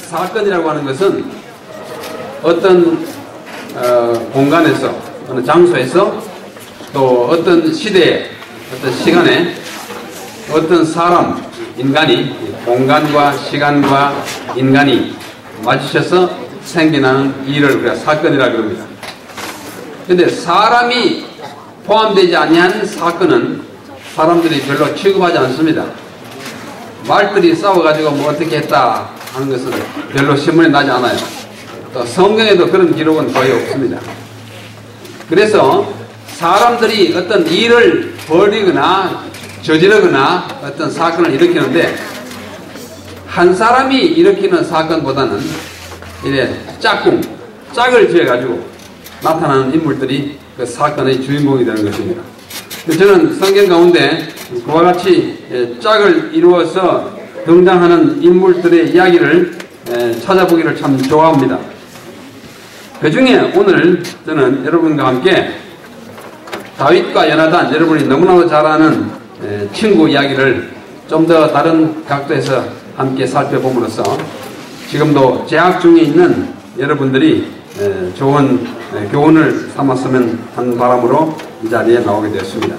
사건이라고 하는 것은 어떤 공간에서, 어느 장소에서, 또 어떤 시대에, 어떤 시간에 어떤 사람, 인간이, 공간과 시간과 인간이 마주쳐서 생겨나는 일을 우리가 사건이라고 합니다. 근데 사람이 포함되지 아니한 사건은 사람들이 별로 취급하지 않습니다. 말들이 싸워가지고 뭐 어떻게 했다 하는 것은 별로 신문에 나지 않아요. 또 성경에도 그런 기록은 거의 없습니다. 그래서 사람들이 어떤 일을 벌이거나 저지르거나 어떤 사건을 일으키는데, 한 사람이 일으키는 사건보다는 이래 짝을 지어가지고 나타나는 인물들이 그 사건의 주인공이 되는 것입니다. 저는 성경 가운데 그와 같이 짝을 이루어서 등장하는 인물들의 이야기를 찾아보기를 참 좋아합니다. 그 중에 오늘 저는 여러분과 함께 다윗과 요나단, 여러분이 너무나도 잘 아는 친구 이야기를 좀 더 다른 각도에서 함께 살펴봄으로써 지금도 재학 중에 있는 여러분들이 좋은 교훈을 삼았으면 하는 바람으로 이 자리에 나오게 되었습니다.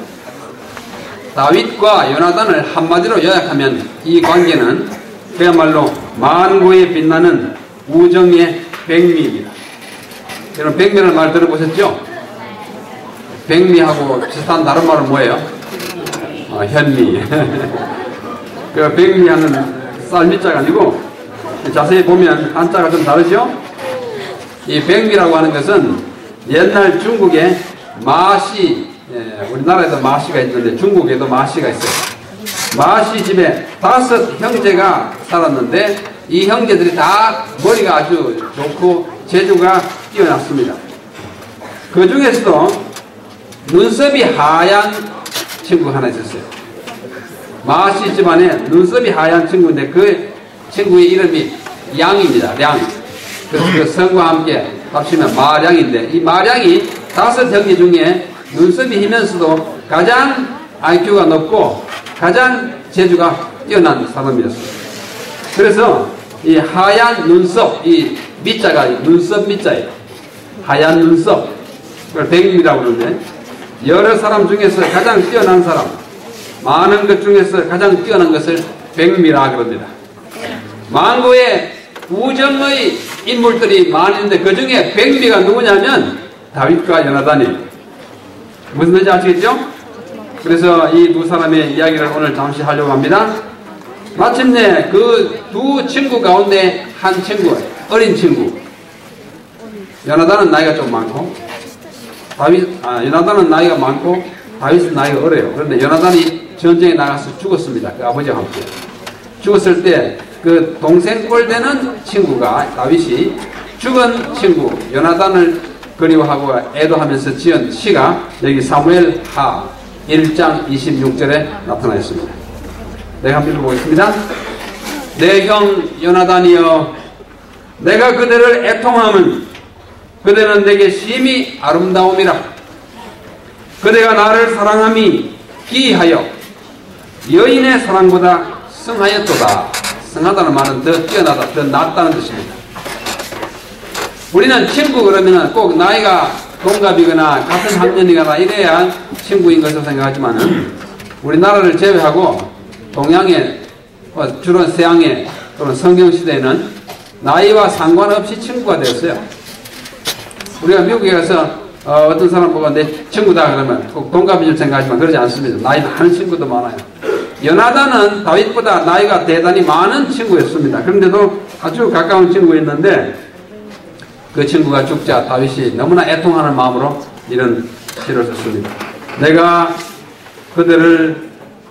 다윗과 요나단을 한마디로 요약하면 이 관계는 그야말로 만고에 빛나는 우정의 백미입니다. 여러분, 백미라는 말 들어보셨죠? 백미하고 비슷한 다른 말은 뭐예요? 현미. 그 백미하는 쌀미자가 아니고 자세히 보면 한자가 좀 다르죠? 이 백미라고 하는 것은 옛날 중국에 마시, 우리나라에도 마시가 있는데 중국에도 마시가 있어요. 마시 집에 5 형제가 살았는데 이 형제들이 다 머리가 아주 좋고 재주가 뛰어났습니다. 그 중에서도 눈썹이 하얀 친구 하나 있었어요. 마시 집안에 눈썹이 하얀 친구인데 그 친구의 이름이 량입니다. 량. 그 성과 함께 합치면 마량인데, 이 마량이 5 형제 중에 눈썹이 희면서도 가장 IQ가 높고 가장 재주가 뛰어난 사람이었습니다. 그래서 이 하얀 눈썹, 이 미자가 눈썹 미자예요. 하얀 눈썹, 그걸 백미라고 그러는데, 여러 사람 중에서 가장 뛰어난 사람, 많은 것 중에서 가장 뛰어난 것을 백미라 그럽니다. 만고의 우정의 인물들이 많이 있는데 그 중에 백미가 누구냐면 다윗과 요나단이에요. 무슨 뜻인지 아시겠죠? 그래서 이 두 사람의 이야기를 오늘 잠시 하려고 합니다. 마침내 그 두 친구 가운데 한 친구, 어린 친구, 요나단은 나이가 좀 많고 요나단은 나이가 많고 다윗은 나이가 어려요. 그런데 요나단이 전쟁에 나가서 죽었습니다. 그 아버지와 함께 죽었을 때 그 동생 꼴 되는 친구가, 다윗이 죽은 친구 요나단을 그리워하고 애도하면서 지은 시가 여기 사무엘 하 1장 26절에 나타나 있습니다. 내가 한번 읽어보겠습니다. 내 형 요나단이여, 내가 그대를 애통함은 그대는 내게 심히 아름다움이라. 그대가 나를 사랑함이 기이하여 여인의 사랑보다 승하였도다. 승하다는 말은 더 뛰어나다, 더 낫다는 뜻입니다. 우리는 친구 그러면 꼭 나이가 동갑이거나 같은 학년이거나 이래야 친구인 것으로 생각하지만은, 우리나라를 제외하고 동양의, 주로 서양의 또는 성경시대에는 나이와 상관없이 친구가 되었어요. 우리가 미국에 가서 어떤 사람 보고 내 친구다 그러면 꼭 동갑인 줄 생각하지만 그러지 않습니다. 나이 많은 친구도 많아요. 요나단은 다윗보다 나이가 대단히 많은 친구였습니다. 그런데도 아주 가까운 친구였는데 그 친구가 죽자 다윗이 너무나 애통하는 마음으로 이런 시를 썼습니다. 내가 그들을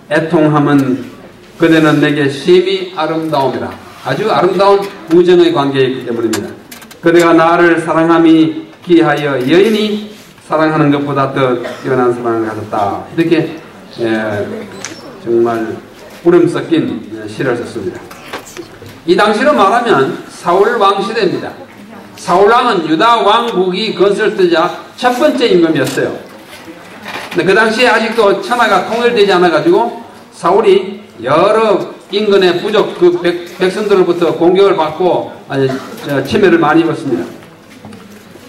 애통함은 그대는 내게 심히 아름다움이라. 아주 아름다운 우정의 관계이기 때문입니다. 그대가 나를 사랑함이 기하여 여인이 사랑하는 것보다 더 뛰어난 사랑을 가졌다. 이렇게 정말 울음 섞인 시를 썼습니다. 이 당시로 말하면 사울 왕 시대입니다. 사울 왕은 유다 왕국이 건설되자 첫 번째 임금이었어요. 근데 그 당시에 아직도 천하가 통일되지 않아가지고 사울이 여러 인근의 부족 그 백성들로부터 공격을 받고 침해를 많이 입었습니다.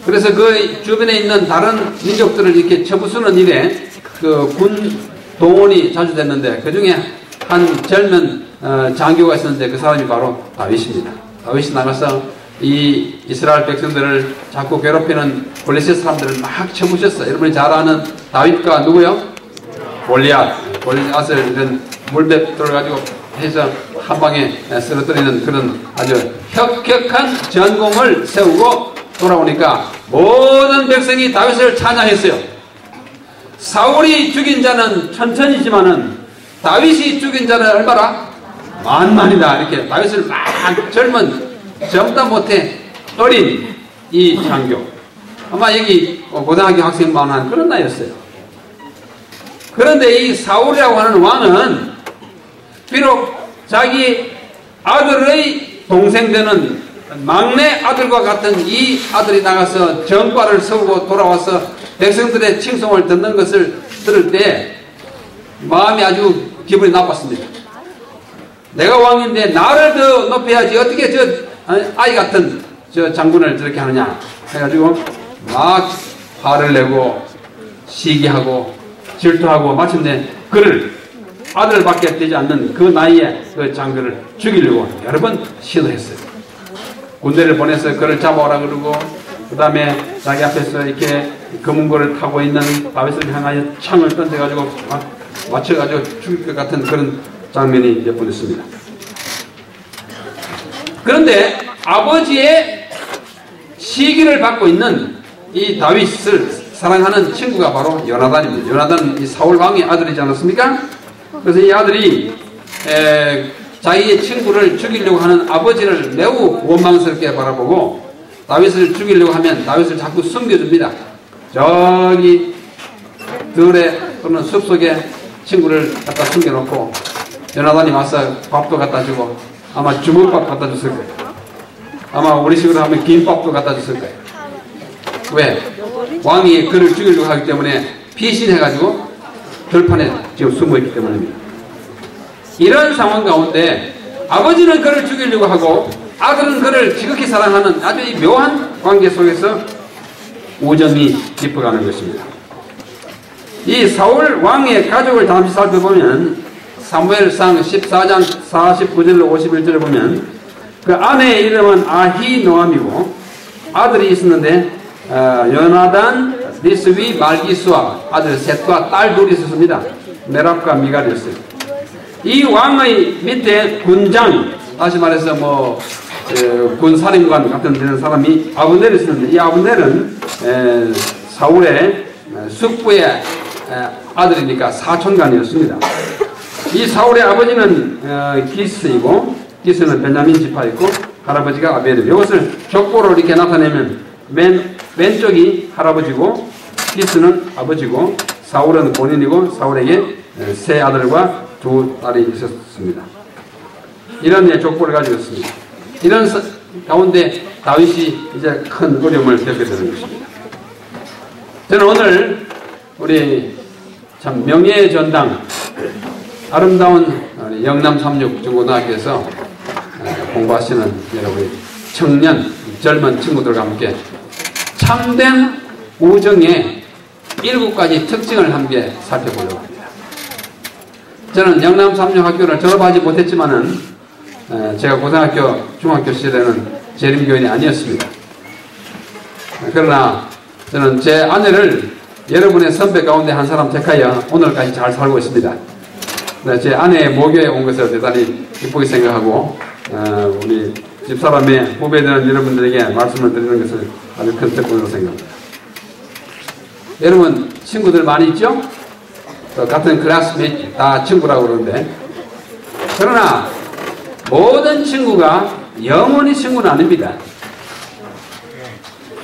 그래서 그 주변에 있는 다른 민족들을 이렇게 쳐부수는 일에 그 군 동원이 자주 됐는데 그 중에 한 젊은 장교가 있었는데 그 사람이 바로 다윗입니다. 다윗이 나가서 이 이스라엘 백성들을 자꾸 괴롭히는 블레셋 사람들을 막 쳐부셨어요. 여러분이 잘 아는 다윗과 누구요? 골리앗을 이런 물배들을 가지고 해서 한 방에 쓰러뜨리는 그런 아주 혁혁한 전공을 세우고 돌아오니까 모든 백성이 다윗을 찬양했어요. 사울이 죽인 자는 천천히지만은 다윗이 죽인 자는 얼마나? 만만이다. 이렇게 다윗을 막 젊다 못해 어린 이 장교. 아마 여기 고등학교 학생만 한 그런 나이였어요. 그런데 이 사울이라고 하는 왕은 비록 자기 아들의 동생 되는 막내 아들과 같은 이 아들이 나가서 전과를 세우고 돌아와서 백성들의 칭송을 듣는 것을 들을 때 마음이 아주 기분이 나빴습니다. 내가 왕인데 나를 더 높여야지 어떻게 저 아이 같은 저 장군을 저렇게 하느냐 해가지고 막 화를 내고 시기하고 질투하고 마침내 그를 아들밖에 되지 않는 그 나이에 그 장군을 죽이려고 여러 번 시도했어요. 군대를 보내서 그를 잡아오라 그러고 그 다음에 자기 앞에서 이렇게 검은고를 타고 있는 다윗을 향하여 창을 던져가지고 맞춰가지고 죽일 것 같은 그런 장면이 몇 번 있습니다. 그런데 아버지의 시기를 받고 있는 이 다윗을 사랑하는 친구가 바로 요나단입니다. 요나단은 이 사울 왕의 아들이지 않았습니까? 그래서 이 아들이 자기의 친구를 죽이려고 하는 아버지를 매우 원망스럽게 바라보고 다윗을 죽이려고 하면 다윗을 자꾸 숨겨줍니다. 저기 들에 또는 숲속에 친구를 갖다 숨겨놓고 요나단이 와서 밥도 갖다 주고 아마 주먹밥 갖다 줬을 거예요. 아마 우리식으로 하면 김밥도 갖다 줬을 거예요. 왜? 왕이 그를 죽이려고 하기 때문에 피신해가지고 들판에 지금 숨어있기 때문입니다. 이런 상황 가운데 아버지는 그를 죽이려고 하고 아들은 그를 지극히 사랑하는 아주 묘한 관계 속에서 우정이 깊어가는 것입니다. 이 사울 왕의 가족을 잠시 살펴보면 사무엘상 14장 49절로 51절을 보면 그 아내의 이름은 아히노암이고 아들이 있었는데 요나단, 리스위, 말기수아 아들 셋과 딸 둘이 있었습니다. 메랍과 미갈이었어요. 이 왕의 밑에 군장, 다시 말해서 군사령관 같은 그런 사람이 아브넬이 있었는데 이 아브넬은 사울의 숙부의 아들이니까 사촌간이었습니다. 이 사울의 아버지는 기스이고 기스는 베냐민 지파였고 할아버지가 아벨이고 이것을 족보로 이렇게 나타내면 왼쪽이 할아버지고 기스는 아버지고 사울은 본인이고 사울에게 세 아들과 두 딸이 있었습니다. 이런 족보를 가지고 있습니다. 이런 가운데 다윗이 이제 큰 어려움을 겪게 되는 것입니다. 저는 오늘 우리 참 명예의 전당 아름다운 영남 36 중고등학교에서 공부하시는 여러분 청년 젊은 친구들과 함께 참된 우정의 7가지 특징을 함께 살펴보려고 합니다. 저는 영남 36 학교를 졸업하지 못했지만은 제가 고등학교 중학교 시절에는 재림교인이 아니었습니다. 그러나 저는 제 아내를 여러분의 선배 가운데 한 사람 택하여 오늘까지 잘 살고 있습니다. 제 아내의 모교에 온 것을 대단히 기쁘게 생각하고 우리 집사람의 후배되는 여러분들에게 말씀을 드리는 것을 아주 큰 특권으로 생각합니다. 여러분 친구들 많이 있죠? 같은 클래스메이트 다 친구라고 그러는데 그러나 모든 친구가 영원히 친구는 아닙니다.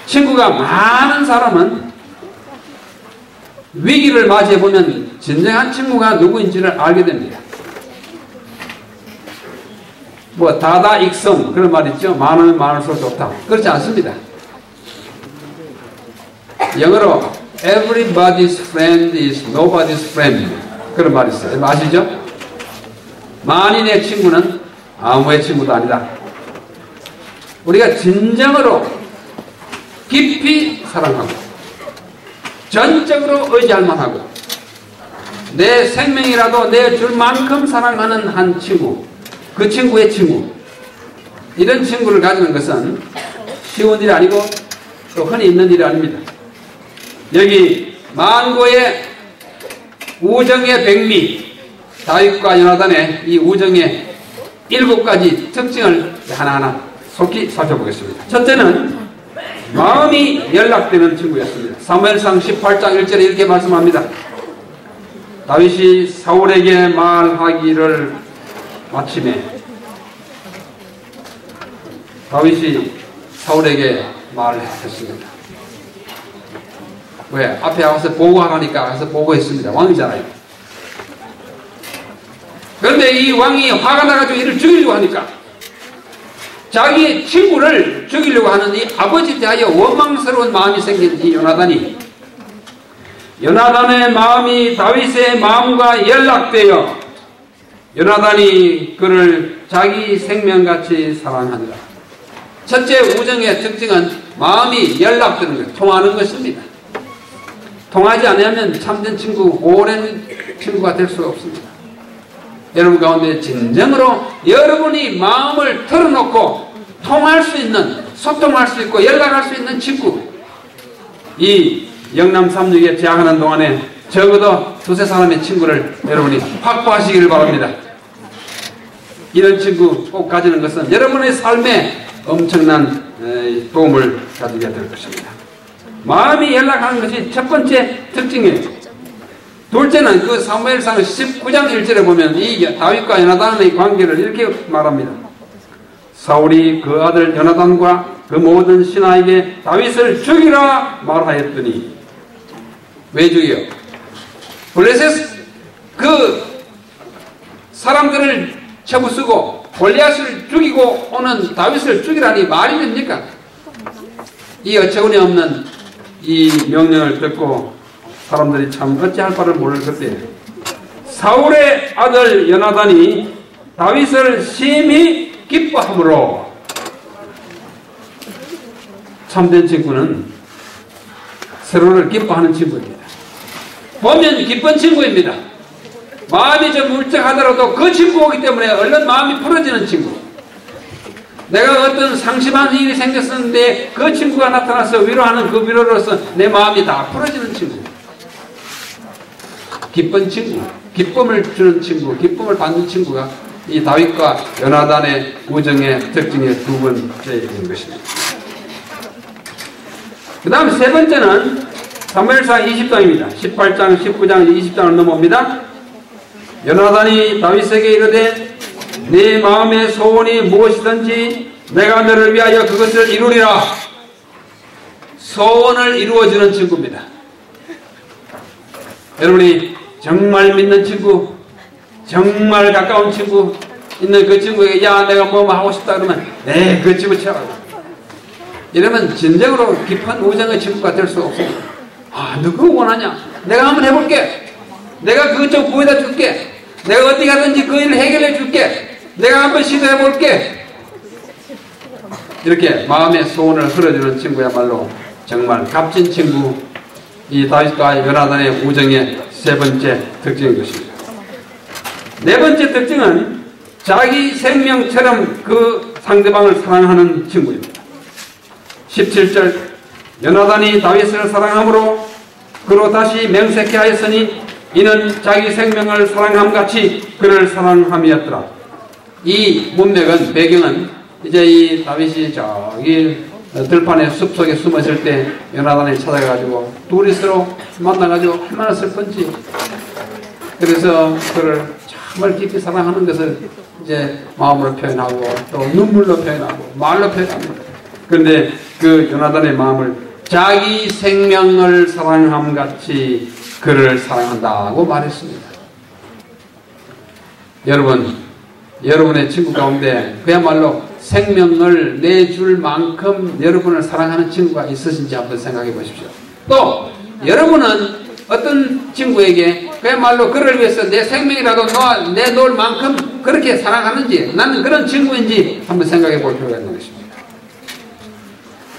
친구가 많은 사람은 위기를 맞이해보면 진정한 친구가 누구인지를 알게 됩니다. 다다익성 그런 말 있죠. 많으면 많을수록 좋다. 그렇지 않습니다. 영어로 everybody's friend is nobody's friend 그런 말이 있어요. 아시죠? 만인의 친구는 아무의 친구도 아니다. 우리가 진정으로 깊이 사랑하고 전적으로 의지할 만하고 내 생명이라도 내줄 만큼 사랑하는 한 친구, 그 친구의 친구, 이런 친구를 가지는 것은 쉬운 일이 아니고 또 흔히 있는 일이 아닙니다. 여기 만고의 우정의 백미, 다윗과 요나단의 이 우정의 7가지 특징을 하나하나 속히 살펴보겠습니다. 첫째는 마음이 연락되는 친구였습니다. 사무엘상 18장 1절에 이렇게 말씀합니다. 다윗이 사울에게 말하기를 마침에, 다윗이 사울에게 말했습니다. 왜? 앞에 가서 보고하라니까 가서 보고했습니다. 왕이잖아요. 그런데 이 왕이 화가 나가지고 이를 죽이려고 하니까 자기 친구를 죽이려고 하는 이 아버지에 대하여 원망스러운 마음이 생긴 이 요나단의 마음이 다윗의 마음과 연락되어 요나단이 그를 자기 생명같이 사랑하니라. 첫째 우정의 특징은 마음이 연락되는 것, 통하는 것입니다. 통하지 않으면 참된 친구, 오랜 친구가 될 수가 없습니다. 여러분 가운데 진정으로 여러분이 마음을 털어놓고 통할 수 있는, 소통할 수 있고 연락할 수 있는 친구, 이 영남 36에 재학하는 동안에 적어도 2-3사람의 친구를 여러분이 확보하시기를 바랍니다. 이런 친구 꼭 가지는 것은 여러분의 삶에 엄청난 도움을 가지게 될 것입니다. 마음이 연락하는 것이 첫 번째 특징이에요. 둘째는 그 사무엘상 19장 1절에 보면 이 다윗과 요나단의 관계를 이렇게 말합니다. 사울이 그 아들 요나단과 그 모든 신하에게 다윗을 죽이라 말하였더니, 왜 죽여? 블레셋 그 사람들을 쳐부수고 골리앗을 죽이고 오는 다윗을 죽이라니 말이 됩니까? 이 어처구니 없는 이 명령을 듣고 사람들이 참 어찌할 바를 모를 그때 사울의 아들 요나단이 다윗을 심히 기뻐함으로, 참된 친구는 서로를 기뻐하는 친구입니다. 보면 기쁜 친구입니다. 마음이 좀 울적하더라도 그 친구이기 때문에 얼른 마음이 풀어지는 친구. 내가 어떤 상심한 일이 생겼었는데 그 친구가 나타나서 위로하는 그 위로로서 내 마음이 다 풀어지는 친구. 기쁜 친구, 기쁨을 주는 친구, 기쁨을 받는 친구가 이 다윗과 요나단의 우정의 특징의 두 번째인 것입니다. 그 다음 세 번째는 사무엘상 20장입니다. 18장, 19장, 20장을 넘어옵니다. 요나단이 다윗에게 이르되 네 마음의 소원이 무엇이든지 내가 너를 위하여 그것을 이루리라. 소원을 이루어주는 친구입니다. 여러분이 정말 믿는 친구, 정말 가까운 친구 있는 그 친구에게 야 내가 뭐 하고 싶다 그러면 네 그 집어치워. 이러면 진정으로 깊은 우정의 친구가 될 수 없습니다. 아 누구 원하냐? 내가 한번 해볼게. 내가 그것 좀 구해다 줄게. 내가 어디 가든지 그 일을 해결해 줄게. 내가 한번 시도해 볼게. 이렇게 마음의 소원을 흘려주는 친구야말로 정말 값진 친구, 이 다윗과 요나단의 우정의 세 번째 특징인 것입니다. 네 번째 특징은 자기 생명처럼 그 상대방을 사랑하는 친구입니다. 17절 요나단이 다윗을 사랑함으로 그로 다시 맹세케 하였으니 이는 자기 생명을 사랑함같이 그를 사랑함이었더라. 이 문맥은, 배경은 이제 이 다윗이 저기 들판의 숲속에 숨었을 때 요나단이 찾아가지고 둘이 서로 만나가지고 얼마나 슬픈지, 그래서 그를 정말 깊이 사랑하는 것을 이제 마음으로 표현하고 또 눈물로 표현하고 말로 표현합니다. 그런데 그 요나단의 마음을 자기 생명을 사랑함같이 그를 사랑한다고 말했습니다. 여러분, 여러분의 친구 가운데 그야말로 생명을 내줄 만큼 여러분을 사랑하는 친구가 있으신지 한번 생각해 보십시오. 또 여러분은 어떤 친구에게 그야말로 그를 위해서 내 생명이라도 내놓을 만큼 그렇게 사랑하는지, 나는 그런 친구인지 한번 생각해 볼 필요가 있는 것입니다.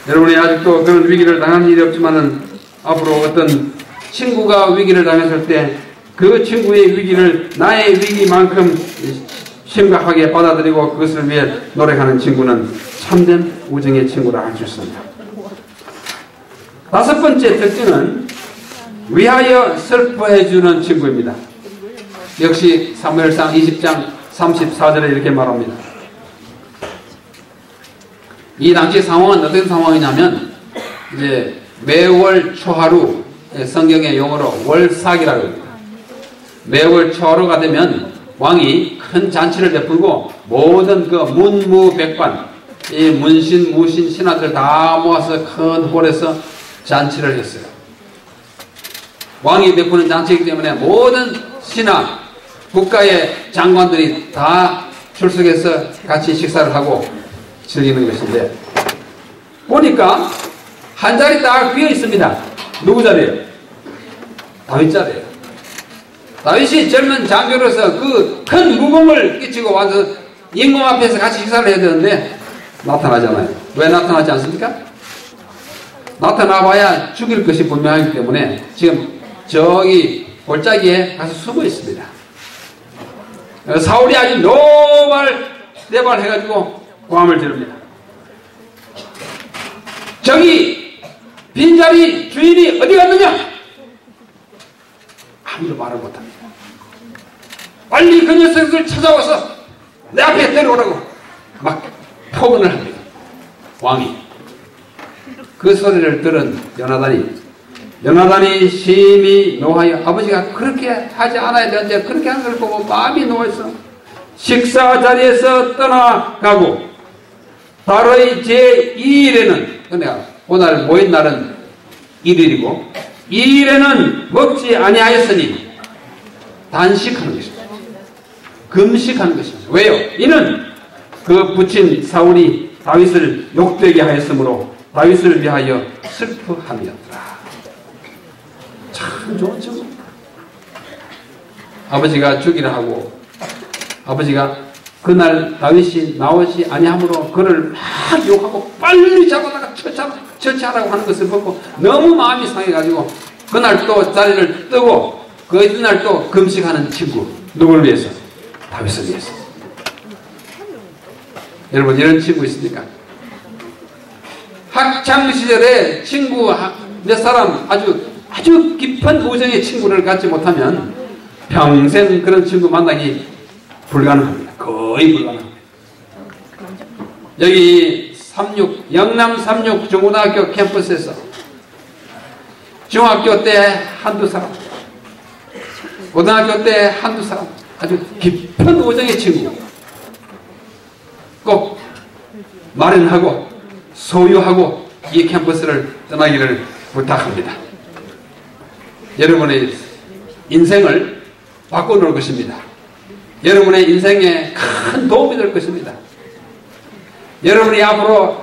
여러분이 아직도 그런 위기를 당한 일이 없지만은 앞으로 어떤 친구가 위기를 당했을 때 그 친구의 위기를 나의 위기만큼 심각하게 받아들이고 그것을 위해 노력하는 친구는 참된 우정의 친구라 할 수 있습니다. 다섯 번째 특징은 위하여 슬퍼해주는 친구입니다. 역시 사무엘상 20장 34절에 이렇게 말합니다. 이 당시 상황은 어떤 상황이냐면 이제 매월 초하루, 성경의 용어로 월삭이라고 합니다. 매월 초하루가 되면 왕이 큰 잔치를 베풀고 모든 그 문무백관, 이 문신, 무신, 신하들 다 모아서 큰 홀에서 잔치를 했어요. 왕이 베푸는 잔치이기 때문에 모든 신하, 국가의 장관들이 다 출석해서 같이 식사를 하고 즐기는 것인데, 보니까 한 자리 딱 비어 있습니다. 누구 자리예요? 다윗 자리예요. 다윗이 젊은 장교로서 그 큰 무공을 끼치고 와서 임금 앞에서 같이 식사를 해야 되는데 나타나잖아요. 왜 나타나지 않습니까? 나타나봐야 죽일 것이 분명하기 때문에 지금 저기 골짜기에 가서 숨어 있습니다. 사울이 아주 노발대발해가지고 고함을 지릅니다. 저기 빈자리 주인이 어디 갔느냐? 아무도 말을 못합니다. 빨리 그 녀석을 찾아와서 내 앞에 데려오라고 막 포근을 합니다. 왕이. 그 소리를 들은 요나단이 심히 노하여, 아버지가 그렇게 하지 않아야 되는데 그렇게 하는 걸 보고 마음이 노해서 식사 자리에서 떠나가고, 달의 제2일에는, 그러니까 오늘 모인 날은 1일이고 2일에는 먹지 아니하였으니 단식하는 것입니다. 금식하는 것입니다. 왜요? 이는 그 부친 사울이 다윗을 욕되게 하였으므로 다윗을 위하여 슬퍼함이었더라. 참 좋은 친구입니다. 아버지가 죽이라 하고, 아버지가 그날 다윗이 나오지 아니하므로 그를 막 욕하고 빨리 잡아다가 처치하라고 하는 것을 보고 너무 마음이 상해가지고 그날 또 자리를 뜨고 그 이튿날 또 금식하는 친구. 누구를 위해서? 다윗을 위해서. 여러분, 이런 친구 있습니까? 학창시절에 친구 몇 사람 아주 깊은 우정의 친구를 갖지 못하면 평생 그런 친구 만나기 불가능합니다. 거의 불가능합니다. 여기 영남 36 중고등학교 캠퍼스에서 중학교 때 한두 사람, 고등학교 때 한두 사람, 아주 깊은 우정의 친구 꼭 마련하고 소유하고 이 캠퍼스를 떠나기를 부탁합니다. 여러분의 인생을 바꿔놓을 것입니다. 여러분의 인생에 큰 도움이 될 것입니다. 여러분이 앞으로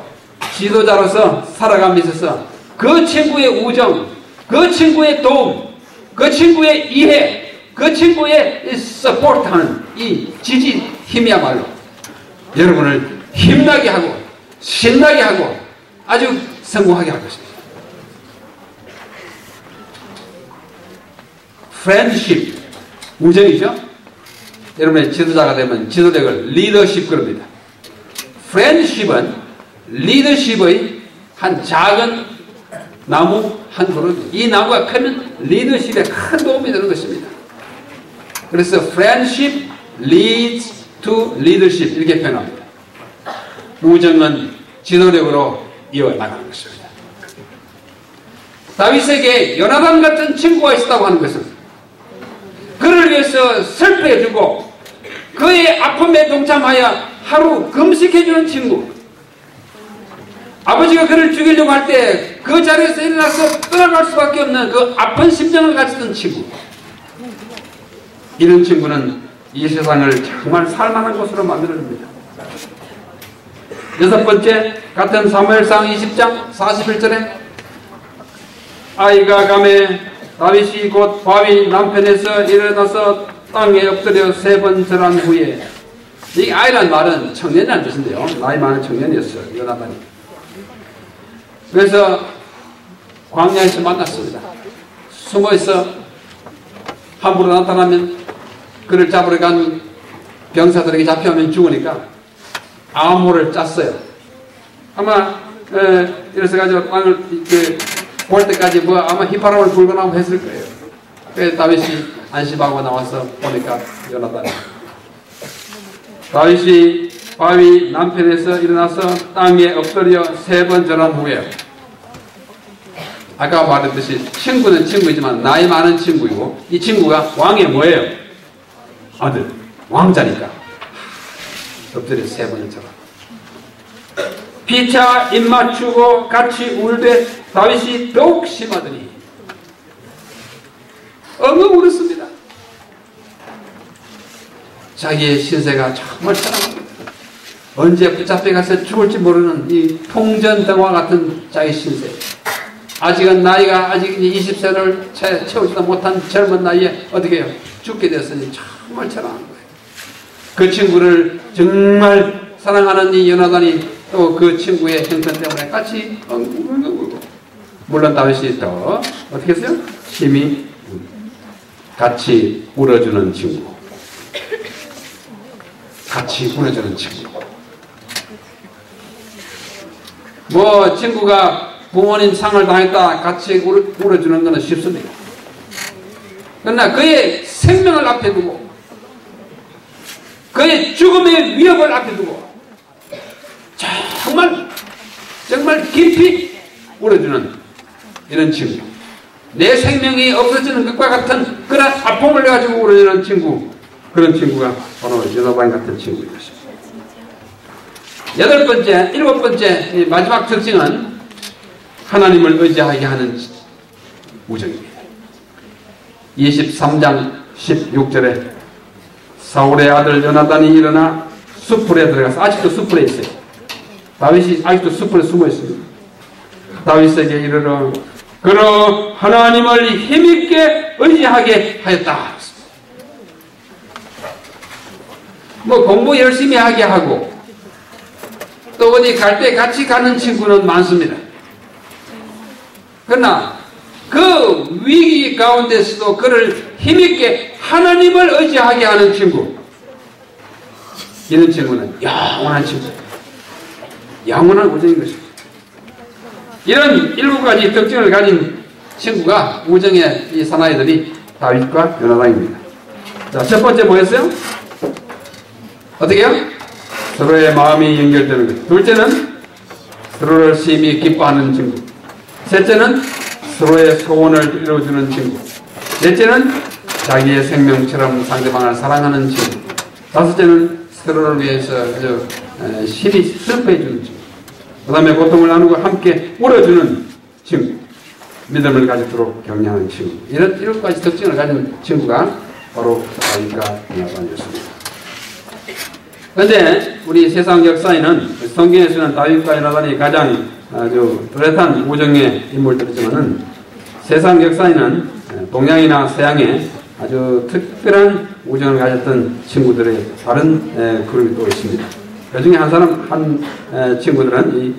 지도자로서 살아감에 있어서 그 친구의 우정, 그 친구의 도움, 그 친구의 이해, 그 친구의 서포트하는 이 지지 힘이야말로 여러분을 힘나게 하고 신나게 하고 아주 성공하게 할 것입니다. 프렌드십, 우정이죠. 여러분의 지도자가 되면 지도력을 리더십 그럽니다. 프렌드십은 리더십의 한 작은 나무 한 그룹, 이 나무가 크면 리더십에 큰 도움이 되는 것입니다. 그래서 friendship leads to leadership 이렇게 표현합니다. 우정은 지도력으로 이어나가는 것입니다. 다윗에게 요나단 같은 친구가 있었다고 하는 것은 그를 위해서 슬퍼해주고 그의 아픔에 동참하여 하루 금식해주는 친구, 아버지가 그를 죽이려고 할 때 그 자리에서 일어나서 떠나갈 수밖에 없는 그 아픈 심정을 가졌던 친구, 이런 친구는 이 세상을 정말 살만한 곳으로 만들어줍니다. 여섯 번째, 같은 사무엘상 20장 41절에 아이가 감에 다윗이 곧 바위 남편에서 일어나서 땅에 엎드려 3번 절한 후에, 이 아이란 말은 청년이라는 뜻인데요. 나이 많은 청년이었어요, 요나단이. 그래서 광야에서 만났습니다. 숨어있어 함부로 나타나면 그를 잡으러 간 병사들에게 잡혀오면 죽으니까 암호를 짰어요. 아마 이래서 가지고 땅을 볼 때까지 아마 휘파람을 불거나 했을 거예요. 그래서 다윗이 안심하고 나와서 보니까 요나단. 다윗이 바위 남편에서 일어나서 땅에 엎드려 3번 절한 후에, 아까 말했듯이 친구는 친구이지만 나이 많은 친구이고, 이 친구가 왕의 뭐예요? 아들, 왕자니까 엎드려 3번을 절한. 피차 입 맞추고 같이 울되 다윗이 더욱 심하더니 엉엉 울었습니다. 자기의 신세가 정말 사랑합니다. 언제 붙잡혀가서 죽을지 모르는 이 통전등화 같은 자기 신세. 아직은 나이가 아직 20세를 채우지도 못한 젊은 나이에 어떻게 해요? 죽게 됐으니 정말 사랑한 거예요. 그 친구를 정말 사랑하는 이 요나단이 또 그 친구의 형편 때문에 같이 엉엉 울고, 물론 다윗이 더 어떻게 했어요? 심히 같이 울어주는 친구. 같이 울어주는 친구. 친구가 부모님 상을 당했다 같이 울어주는 것은 쉽습니다. 그러나 그의 생명을 앞에 두고, 그의 죽음의 위협을 앞에 두고 정말 깊이 울어주는 이런 친구, 내 생명이 없어지는 것과 같은 그런 아픔을 가지고 울어주는 친구, 그런 친구가 바로 요나단 같은 친구인 것입니다. 8번째, 7번째 마지막 특징은 하나님을 의지하게 하는 우정입니다. 23장 16절에 사울의 아들 요나단이 일어나 숲풀에 들어가서, 아직도 숲풀에 있어요. 다윗이 아직도 숲풀에 숨어 있습니다. 다윗에게 이르러 그러 하나님을 힘있게 의지하게 하였다. 공부 열심히 하게 하고 또 어디 갈 때 같이 가는 친구는 많습니다. 그러나 그 위기 가운데서도 그를 힘있게 하나님을 의지하게 하는 친구, 이런 친구는 영원한 친구, 영원한 우정인 것입니다. 이런 7가지 특징을 가진 친구가 우정의 이 사나이들이 다윗과 요나단입니다. 자, 첫 번째 뭐였어요? 어떻게 해요? 서로의 마음이 연결되는 것. 둘째는 서로를 심히 기뻐하는 친구. 셋째는 서로의 소원을 이루어주는 친구. 넷째는 자기의 생명처럼 상대방을 사랑하는 친구. 다섯째는 서로를 위해서 아주 심히 슬퍼해주는 친구. 그 다음에 고통을 나누고 함께 울어주는 친구. 믿음을 가지도록 격려하는 친구. 이런 7가지 특징을 가진 친구가 바로 다윗과 요나단이었습니다. 그런데 우리 세상 역사에는, 성경에서는 다윗과 요나단이 가장 아주 뚜렷한 우정의 인물들이지만은, 세상 역사에는 동양이나 서양에 아주 특별한 우정을 가졌던 친구들의 다른 그룹이 또 있습니다. 그 중에 한 친구들은 이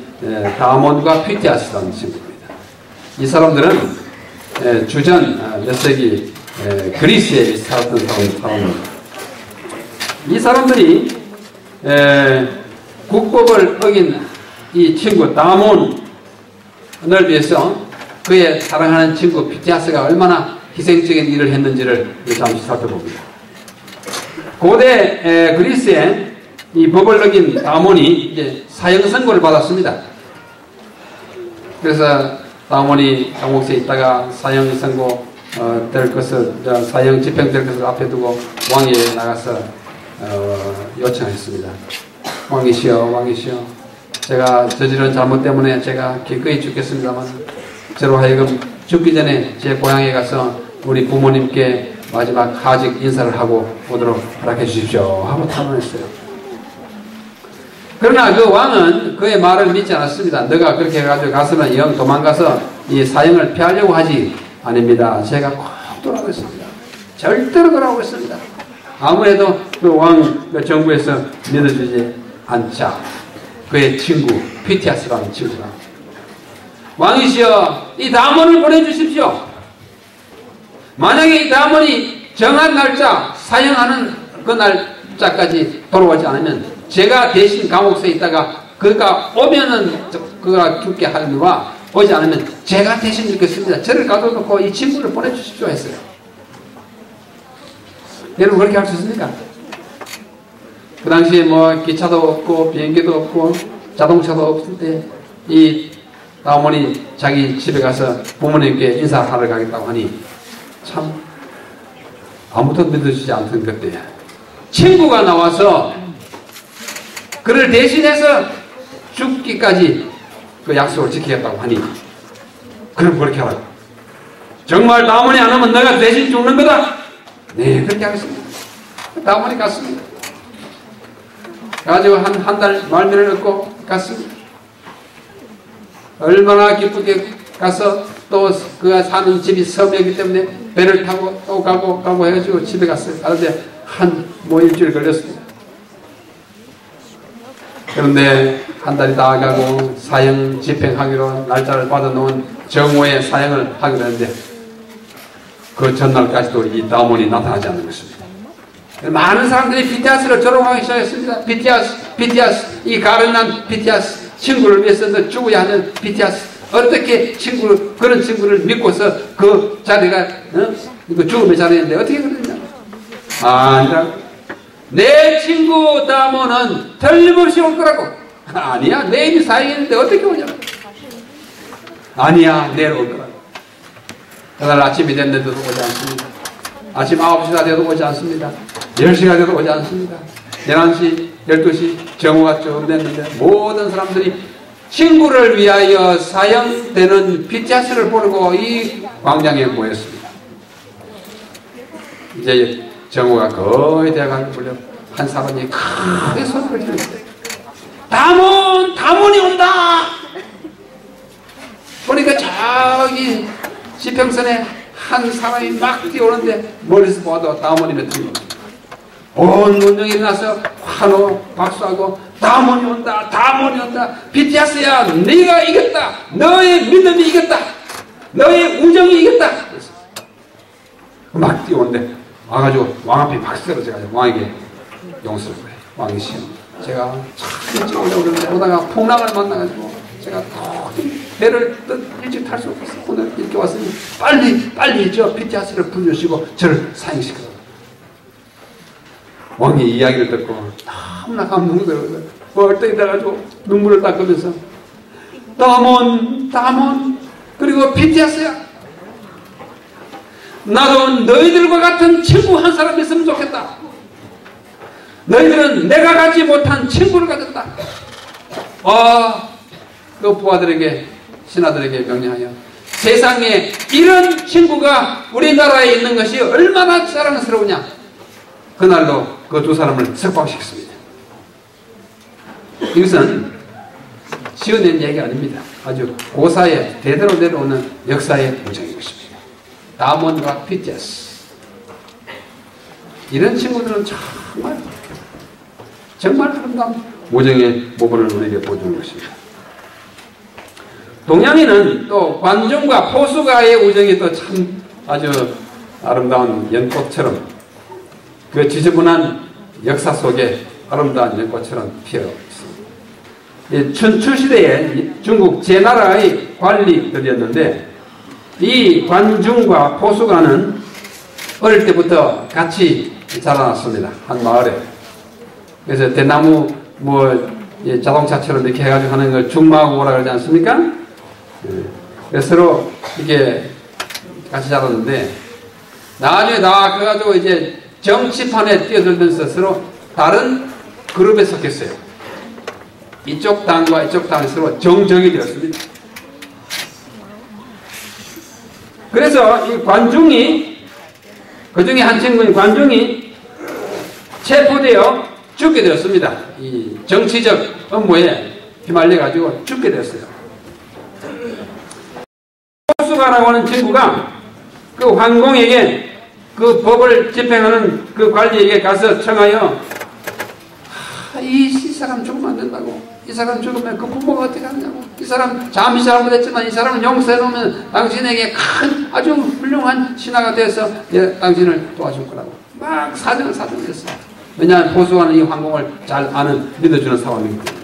다몬과 피티아스라는 친구입니다. 이 사람들은 주전 몇 세기 그리스에 살았던 사람입니다. 이 사람들이 국법을 어긴 이 친구 다몬을 위해서 그의 사랑하는 친구 피티아스가 얼마나 희생적인 일을 했는지를 잠시 살펴봅니다. 고대 그리스에 이 법을 어긴 다몬이 이제 사형 선고를 받았습니다. 그래서 다몬이 감옥에 있다가 사형 선고 될 것을, 사형 집행될 것을 앞에 두고 왕위에 나가서 요청했습니다. 왕이시여, 제가 저지른 잘못 때문에 제가 기꺼이 죽겠습니다만 저로 하여금 죽기 전에 제 고향에 가서 우리 부모님께 마지막 하직 인사를 하고 오도록 허락해 주십시오 하고 탄원했어요. 그러나 그 왕은 그의 말을 믿지 않았습니다. 너가 그렇게 해가지고 가서는 영 도망가서 이 사형을 피하려고 하지, 아닙니다. 제가 꼭 돌아오겠습니다. 절대로 돌아오겠습니다. 아무래도 그 왕 정부에서 믿어주지 않자 그의 친구 피티아스라는 친구가 왕이시여 이 다몬을 보내주십시오. 만약에 이 다몬이 정한 날짜 사형하는 그 날짜까지 돌아오지 않으면 제가 대신 감옥에 있다가 그가 오면은 그가 죽게 하느니와 오지 않으면 제가 대신 죽겠습니다. 저를 가둬놓고 이 친구를 보내주십시오 했어요. 여러분 그렇게 할 수 있습니까? 그 당시에 뭐 기차도 없고 비행기도 없고 자동차도 없을 때 이 다몬이 자기 집에 가서 부모님께 인사하러 가겠다고 하니 참 아무도 믿어주지 않던 그때야. 친구가 나와서 그를 대신해서 죽기까지 그 약속을 지키겠다고 하니 그럼 그렇게 하라고. 정말 다몬이 안 오면 내가 대신 죽는 거다. 네 그렇게 하겠습니다. 다몬이 갔습니다. 가지고 한 달 말미를 얻고 갔습니다. 얼마나 기쁘게 가서 또 그가 사는 집이 섬이기 때문에 배를 타고 또 가고 해가지고 집에 갔어요. 가는데 뭐 일주일 걸렸습니다. 그런데 한 달이 다 가고 사형 집행하기로 날짜를 받아놓은 정오에 사형을 하기로 했는데 그 전날까지도 이 다몬이 나타나지 않는 것입니다. 많은 사람들이 피티아스를 조롱하기 시작했습니다. 피티아스, 이 가련한 피티아스, 친구를 위해서 너 죽어야 하는 피티아스, 어떻게 그런 친구를 믿고서 그 자리가, 그 죽음의 자리인데 어떻게 그러냐? 아니라, 내 친구 다몬은 틀림없이 올 거라고. 아니야, 내일이 사형인데 어떻게 오냐? 아니야, 내일 올 거라고. 그날 아침이 됐는데도 오지 않습니다. 아침 9시가 돼도 오지 않습니다. 10시가 돼도 오지 않습니다. 11시, 12시 정오가 좀 됐는데 모든 사람들이 친구를 위하여 사형되는 피티아스를 보려고 이 광장에 모였습니다. 이제 정오가 거의 돼가는 무렵 한 사람이 크게 소리를 지르는데 다몬이 온다! 보니까 저기 지평선에 한 사람이 막 뛰어오는데 멀리서 봐도 다몬이 맺힌 겁니다. 온 문명이 일어나서 환호 박수하고 다몬이 온다 피티아스야 네가 이겼다 너의 믿음이 이겼다 너의 우정이 이겼다 막 뛰어오는데 와가지고 왕 앞에 막 쓰러져가지고 왕에게 용서를 구해. 왕이시여 제가 참 일찍 오려고 그러는데 오다가 풍랑을 만나가지고 제가 배를 일찍 탈 수 없어서 오늘 이렇게 왔으니 빨리 저 피티아스를 불러주시고 저를 사형시켜라. 왕이 이야기를 듣고 너무나 감동이 들어서 벌떡 일어나가지고 눈물을 닦으면서 다몬 그리고 피티아스야 나도 너희들과 같은 친구 한 사람 있으면 좋겠다. 너희들은 내가 갖지 못한 친구를 가졌다. 그 부하들에게 신하들에게 명령하여 세상에 이런 친구가 우리나라에 있는 것이 얼마나 자랑스러우냐. 그날로 그 두 사람을 석방시켰습니다. 이것은 지어낸 얘기가 아닙니다. 아주 고사의 대대로 내려오는 역사의 우정인 것입니다. 다몬과 피티아스 이런 친구들은 정말 아름다운 우정의 모범을 우리에게 보여주는 것입니다. 동양에는 또 관중과 포수가의 우정이 또 참 아주 아름다운 연꽃처럼 그 지저분한 역사 속에 아름다운 연꽃처럼 피어 있습니다. 춘추시대에 중국 제나라의 관리들이었는데 이 관중과 포수가는 어릴 때부터 같이 자라났습니다. 한 마을에. 그래서 대나무 자동차처럼 이렇게 해가지고 하는 걸 중마하고 뭐라 그러지 않습니까? 그래서 서로 이렇게 같이 자랐는데 나중에 나가가지고 이제 정치판에 뛰어들면서 서로 다른 그룹에 속했어요. 이쪽 당과 이쪽 당이 서로 정적이 되었습니다. 그래서 이 관중이 그 중에 한 친구인 관중이 체포되어 죽게 되었습니다. 이 정치적 업무에 휘말려가지고 죽게 되었어요. 포수가라고 하는 친구가 그 황공에게 그 법을 집행하는 그 관리에게 가서 청하여 이 사람 죽으면 안 된다고. 이 사람 죽으면 그 부모가 어떻게 하느냐고. 이 사람 잠시 잘못했지만 이 사람을 용서해 놓으면 당신에게 큰 아주 훌륭한 신하가 돼서 당신을 도와줄 거라고. 막 사정을 했어요. 왜냐하면 보수하는 이 황공을 잘 아는 믿어주는 사람이거든요.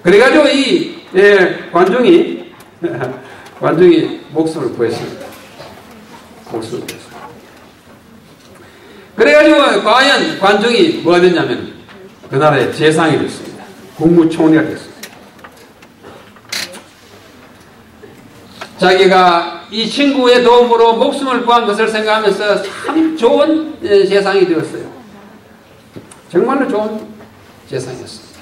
그래가지고 이 관중이 목숨을 구했습니다. 목숨을 구했어요. 그래가지고 과연 관중이 뭐가 됐냐면 그 나라의 재상이 됐습니다. 국무총리가 됐습니다. 자기가 이 친구의 도움으로 목숨을 구한 것을 생각하면서 참 좋은 재상이 되었어요. 정말로 좋은 재상이었습니다.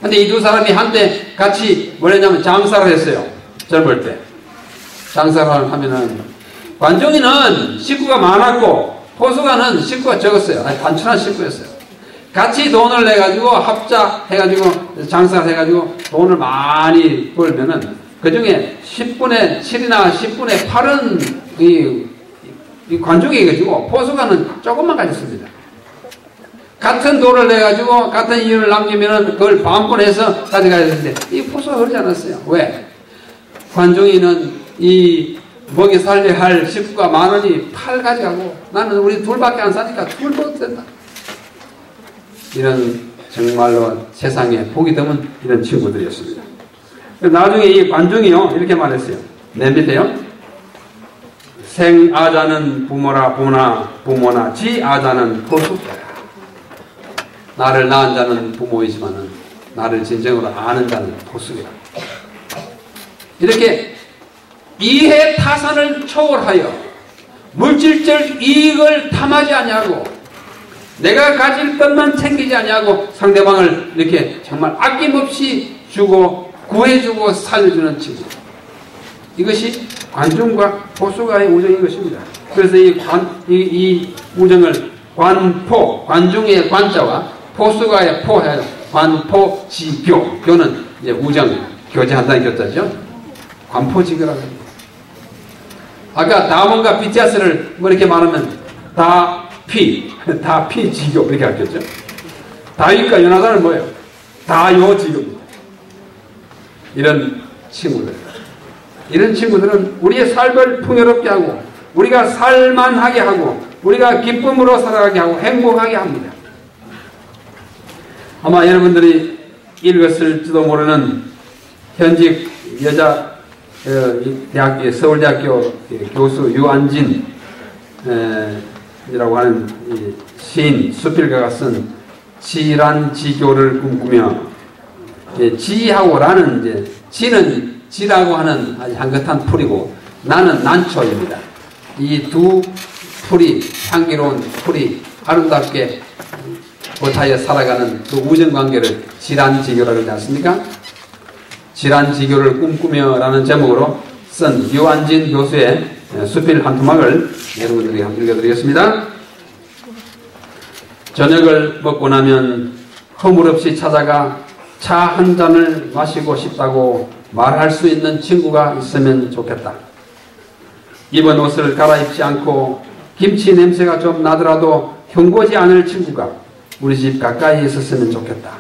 근데 이 두 사람이 한때 같이 뭐랬냐면 장사를 했어요. 젊을 때. 장사를 하면은 관중이는 식구가 많았고 포수가는 식구가 적었어요. 아니, 단순한 식구였어요. 같이 돈을 내가지고 합작해가지고 장사를 해가지고 돈을 많이 벌면은 그 중에 10분의 7이나 10분의 8은 이 관중이 가지고 포수가는 조금만 가졌습니다. 같은 돈을 내가지고 같은 이윤을 남기면은 그걸 반분해서 가져가야 되는데 이 포수가 그러지 않았어요. 왜? 관중이는 이 먹이 살려야 할 식구가 많으니 8 가져가고 나는 우리 둘밖에 안 사니까 2 줘도 된다. 이런 정말로 세상에 복이 드문 이런 친구들이었습니다. 나중에 이 관중이요 이렇게 말했어요. 내 밑에요. 생아자는 부모나 지아자는 포수자야. 나를 낳은 자는 부모이지만은 나를 진정으로 아는 자는 포수이라. 이렇게 이해 타산을 초월하여 물질적 이익을 탐하지 아니하고 내가 가질 것만 챙기지 아니하고 상대방을 이렇게 정말 아낌없이 주고 구해주고 살려주는 친구. 이것이 관중과 포수가의 우정인 것입니다. 그래서 이 우정을 관중의 관자와 포수가의 포해서 관포지교. 교는 이제 우정, 교제한다는 교자죠. 관포지교라고 합니다. 아까 다몬과 BTS를 뭐 이렇게 말하면 다피지교 이렇게 알겠죠. 다윗과 요나단은 뭐예요? 다요지교입니다. 이런 친구들은 우리의 삶을 풍요롭게 하고 우리가 살만하게 하고 우리가 기쁨으로 살아가게 하고 행복하게 합니다. 아마 여러분들이 읽었을지도 모르는 현직 여자 서울대학교 교수 유안진이라고 하는 시인 수필가가 쓴 지란지교를 꿈꾸며 지하고 라는 이제 지는 지라고 하는 아주 향긋한 풀이고 나는 난초입니다. 이 두 풀이 향기로운 풀이 아름답게 보타여 살아가는 그 우정관계를 지란지교라고 하지 않습니까? 지란지교를 꿈꾸며 라는 제목으로 쓴 유안진 교수의 수필 한 토막을 여러분들이 한번 읽어드리겠습니다. 저녁을 먹고 나면 허물없이 찾아가 차 한 잔을 마시고 싶다고 말할 수 있는 친구가 있으면 좋겠다. 입은 옷을 갈아입지 않고 김치 냄새가 좀 나더라도 흉보지 않을 친구가 우리 집 가까이 있었으면 좋겠다.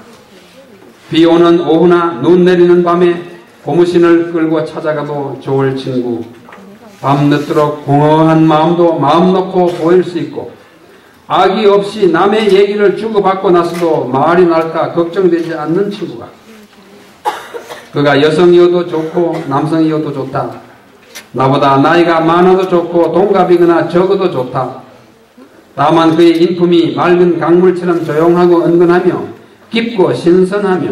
비 오는 오후나 눈 내리는 밤에 고무신을 끌고 찾아가도 좋을 친구. 밤늦도록 공허한 마음도 마음 놓고 보일 수 있고 악의 없이 남의 얘기를 주고받고 나서도 말이 날까 걱정되지 않는 친구가. 그가 여성이어도 좋고 남성이어도 좋다. 나보다 나이가 많아도 좋고 동갑이거나 적어도 좋다. 다만 그의 인품이 맑은 강물처럼 조용하고 은근하며 깊고 신선하며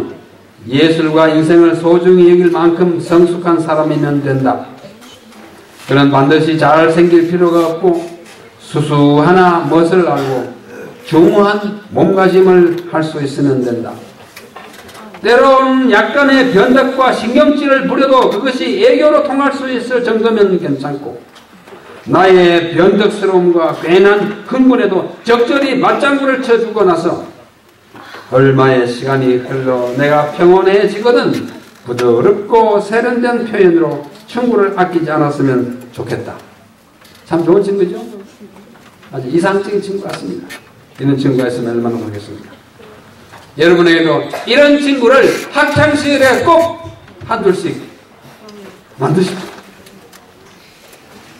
예술과 인생을 소중히 여길 만큼 성숙한 사람이면 된다. 그는 반드시 잘생길 필요가 없고 수수하나 멋을 알고 중후한 몸가짐을 할 수 있으면 된다. 때론 약간의 변덕과 신경질을 부려도 그것이 애교로 통할 수 있을 정도면 괜찮고 나의 변덕스러움과 괜한 흥분에도 적절히 맞장구를 쳐주고 나서 얼마의 시간이 흘러 내가 평온해지거든 부드럽고 세련된 표현으로 충고를 아끼지 않았으면 좋겠다. 참 좋은 친구죠? 아주 이상적인 친구 같습니다. 이런 친구가 있으면 얼마나 좋겠습니까? 여러분에게도 이런 친구를 학창시절에 꼭 한둘씩 만드십시오.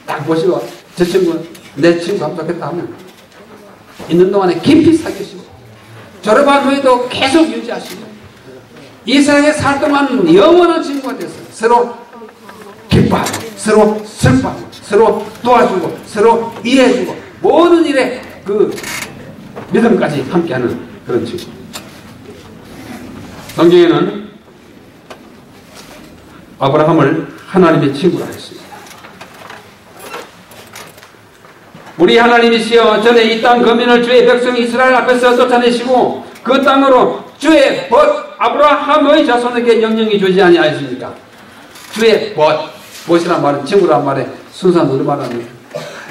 딱 보시고 저 친구는 내 친구 하면 좋겠다 하면 있는 동안에 깊이 사귀시고 졸업한 후에도 계속 유지하시고 이 세상에 살 동안 영원한 친구가 됐어요. 서로 기뻐하고 서로 슬퍼하고 서로 도와주고 서로 이해해주고 모든 일에 그 믿음까지 함께하는 그런 친구. 성경에는 아브라함을 하나님의 친구라 했습니다. 우리 하나님이시여 전에 이 땅 거민을 주의 백성 이스라엘 앞에서 쫓아내시고 그 땅으로 주의 벗 아브라함의 자손에게 영영이 주지 아니하였습니까? 주의 벗이란 말은 친구란 말에 순수한 우리말합니다.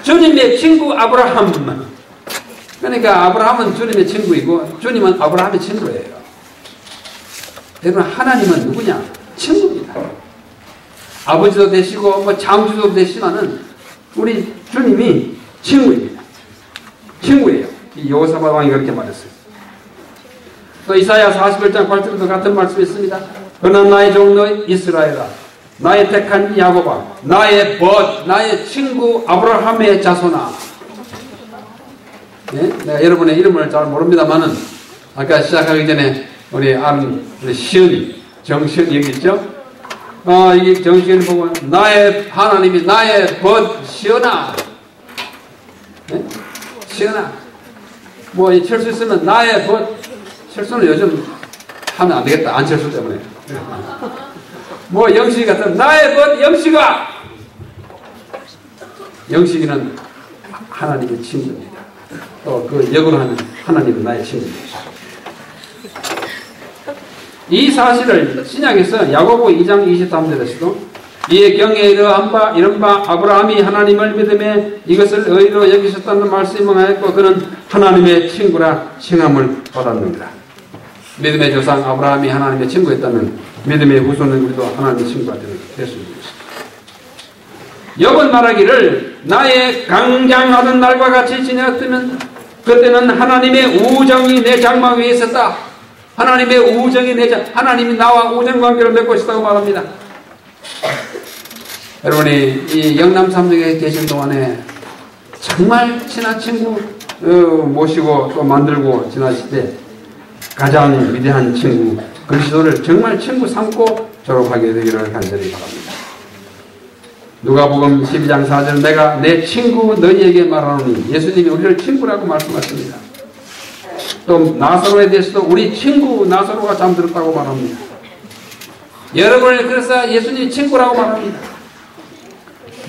주님의 친구 아브라함. 그러니까 아브라함은 주님의 친구이고 주님은 아브라함의 친구예요. 여러분 하나님은 누구냐? 친구입니다. 아버지도 되시고 뭐 장주도 되시면은 우리 주님이 친구입니다. 친구예요. 이 여호사밧 왕이 그렇게 말했어요. 또 이사야 41장 8절에도 같은 말씀이 있습니다. 그러나 나의 종 너 이스라엘아 나의 택한 야곱아 나의 벗 나의 친구 아브라함의 자손아. 네? 내가 여러분의 이름을 잘 모릅니다만은 아까 시작하기 전에 우리 아는 우리 시은이 정시은이 여기 있죠? 이 정시은이 보고 나의 하나님이 나의 벗 시은아. 네? 시은아. 뭐 이 철수 있으면 나의 벗. 철수는 요즘 하면 안 되겠다. 안철수 때문에. 뭐 영식이 같은 나의 벗 영식아. 영식이는 하나님의 친구입니다. 또 그 역으로 하는 하나님은 나의 친구입니다. 이 사실을 신약에서 야고보 2장 23절에서도 이에 경에 이런 바 아브라함이 하나님을 믿음에 이것을 의로 여기셨다는 말씀이 명하였고 그는 하나님의 친구라 칭함을 받았느니라. 믿음의 조상 아브라함이 하나님의 친구였다면 믿음의 후손은 우리도 하나님의 친구가 될 수 있는 것입니다. 욥은 말하기를 나의 강장하던 날과 같이 지내었다면 그때는 하나님의 우정이 내 장막 위에 있었다. 하나님의 우정이 하나님이 나와 우정관계를 맺고 있다고 말합니다. 여러분이 이 영남 삼성에 계신 동안에 정말 친한 친구 모시고 또 만들고 지나실 때 가장 위대한 친구 그리스도를 정말 친구 삼고 졸업하게 되기를 간절히 바랍니다. 누가복음 12장 4절 내가 내 친구 너희에게 말하노니 예수님이 우리를 친구라고 말씀하십니다. 또 나사로에 대해서도 우리 친구 나사로가 잠들었다고 말합니다. 여러분을 그래서 예수님이 친구라고 말합니다.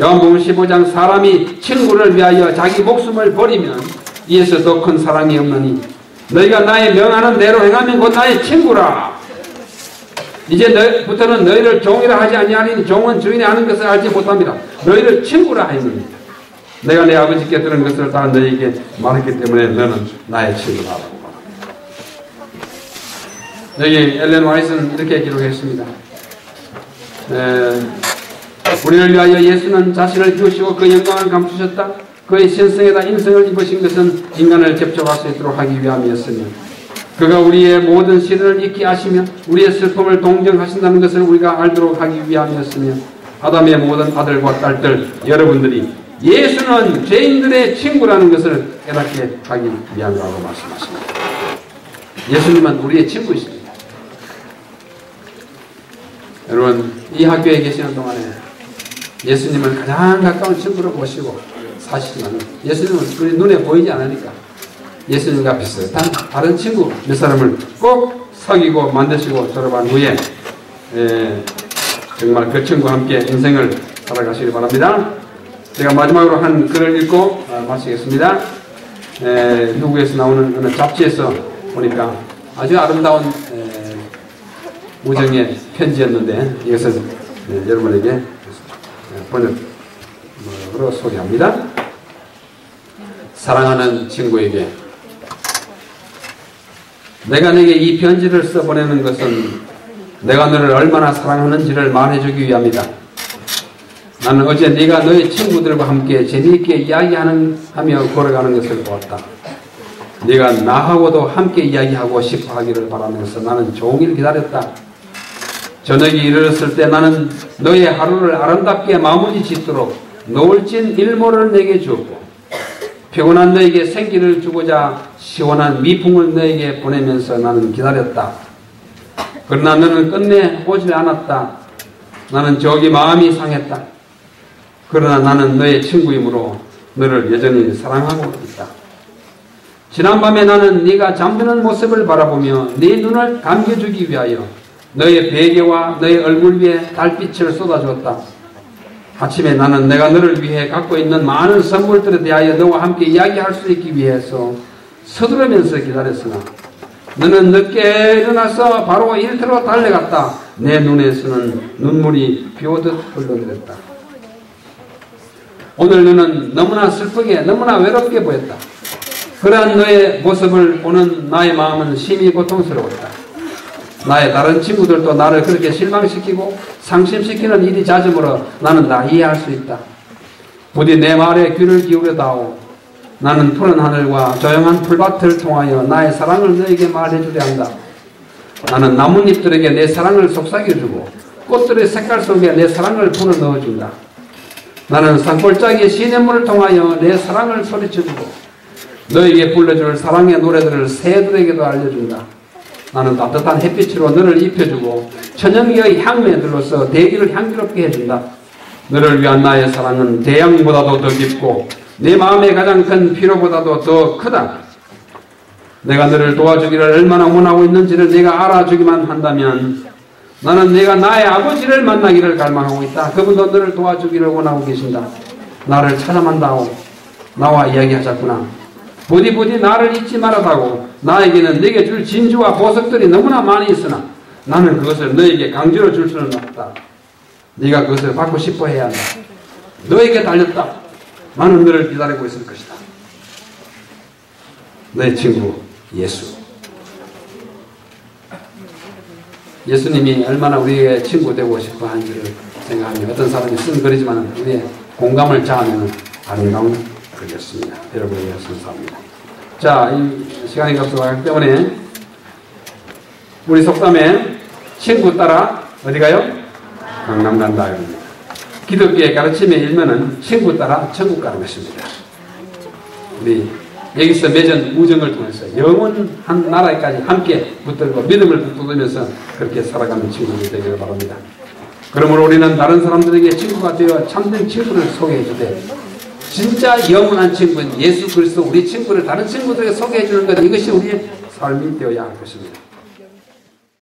요한복음 15장 사람이 친구를 위하여 자기 목숨을 버리면 이에서 더 큰 사랑이 없느니 너희가 나의 명하는 대로 행하면 곧 나의 친구라. 이제부터는 너희를 종이라 하지 아니하니 종은 주인이 하는 것을 알지 못합니다. 너희를 친구라 하였느니라. 내가 내 아버지께 들은 것을 다 너희에게 말했기 때문에 너는 나의 친구라 라고 말합니다. 여기 엘렌 화이트는 이렇게 기록했습니다. 우리를 위하여 예수는 자신을 비우시고 그 영광을 감추셨다. 그의 신성에다 인성을 입으신 것은 인간을 접촉할 수 있도록 하기 위함이었으며 그가 우리의 모든 시련을 잊게 하시며 우리의 슬픔을 동정하신다는 것을 우리가 알도록 하기 위함이었으며 아담의 모든 아들과 딸들 여러분들이 예수는 죄인들의 친구라는 것을 깨닫게 하기 위함이라고 말씀하십니다. 예수님은 우리의 친구이십니다. 여러분 이 학교에 계시는 동안에 예수님을 가장 가까운 친구로 모시고 사시지만 예수님은 우리 눈에 보이지 않으니까 예수님 앞에서 다른 친구 몇 사람을 꼭 사귀고 만드시고 졸업한 후에 정말 그 친구와 함께 인생을 살아가시기 바랍니다. 제가 마지막으로 한 글을 읽고 마치겠습니다. 미국에서 나오는 어느 잡지에서 보니까 아주 아름다운 우정의 편지였는데 이것을 여러분에게 번역으로 소개합니다. 사랑하는 친구에게 내가 내게 이 편지를 써보내는 것은 내가 너를 얼마나 사랑하는지를 말해주기 위함이다. 나는 어제 네가 너의 친구들과 함께 재미있게 이야기하며 걸어가는 것을 보았다. 네가 나하고도 함께 이야기하고 싶어 하기를 바라면서 나는 종일 기다렸다. 저녁이 이르렀을 때 나는 너의 하루를 아름답게 마무리 짓도록 노을진 일몰을 내게 주었고 피곤한 너에게 생기를 주고자 시원한 미풍을 너에게 보내면서 나는 기다렸다. 그러나 너는 끝내 오질 않았다. 나는 저기 마음이 상했다. 그러나 나는 너의 친구이므로 너를 여전히 사랑하고 있다. 지난밤에 나는 네가 잠드는 모습을 바라보며 네 눈을 감겨주기 위하여 너의 베개와 너의 얼굴 위에 달빛을 쏟아주었다. 아침에 나는 내가 너를 위해 갖고 있는 많은 선물들에 대하여 너와 함께 이야기할 수 있기 위해서 서두르면서 기다렸으나 너는 늦게 일어나서 바로 일터로 달려갔다. 내 눈에서는 눈물이 비오듯 흘러내렸다. 오늘 너는 너무나 슬프게 너무나 외롭게 보였다. 그러한 너의 모습을 보는 나의 마음은 심히 고통스러웠다. 나의 다른 친구들도 나를 그렇게 실망시키고 상심시키는 일이 잦으므로 나는 다 이해할 수 있다. 부디 내 말에 귀를 기울여다오. 나는 푸른 하늘과 조용한 풀밭을 통하여 나의 사랑을 너에게 말해주려 한다. 나는 나뭇잎들에게 내 사랑을 속삭여주고 꽃들의 색깔 속에 내 사랑을 불어넣어준다. 나는 산골짜기의 시냇물을 통하여 내 사랑을 소리쳐주고 너에게 불러줄 사랑의 노래들을 새들에게도 알려준다. 나는 따뜻한 햇빛으로 너를 입혀주고 천연기의 향매들로서 대기를 향기롭게 해준다. 너를 위한 나의 사랑은 대양보다도 더 깊고 내 마음의 가장 큰 피로보다도 더 크다. 내가 너를 도와주기를 얼마나 원하고 있는지를 네가 알아주기만 한다면 나는 네가 나의 아버지를 만나기를 갈망하고 있다. 그분도 너를 도와주기를 원하고 계신다. 나를 찾아만다오. 나와 이야기하자꾸나. 부디 나를 잊지 말아다고. 나에게는 네게 줄 진주와 보석들이 너무나 많이 있으나 나는 그것을 너에게 강제로 줄 수는 없다. 네가 그것을 받고 싶어 해야 한다. 너에게 달렸다. 나는 너를 기다리고 있을 것이다. 너의 친구 예수. 예수님이 얼마나 우리의 친구 되고 싶어 하는지를 생각하며 어떤 사람이 쓴 글이지만 우리의 공감을 자하면 아름다운 글이었습니다. 여러분에게 감사합니다. 자, 이 시간이 값어가기 때문에 우리 속담에 친구 따라 어디 가요? 강남 간다. 기독교의 가르침에 일면은 친구 따라 천국 가는 것입니다. 우리 여기서 맺은 우정을 통해서 영원한 나라에까지 함께 붙들고 믿음을 붙들면서 그렇게 살아가는 친구들이 되기를 바랍니다. 그러므로 우리는 다른 사람들에게 친구가 되어 참된 친구를 소개해 주되 진짜 영원한 친구인 예수 그리스도 우리 친구를 다른 친구들에게 소개해 주는 것, 이것이 우리의 삶이 되어야 할 것입니다.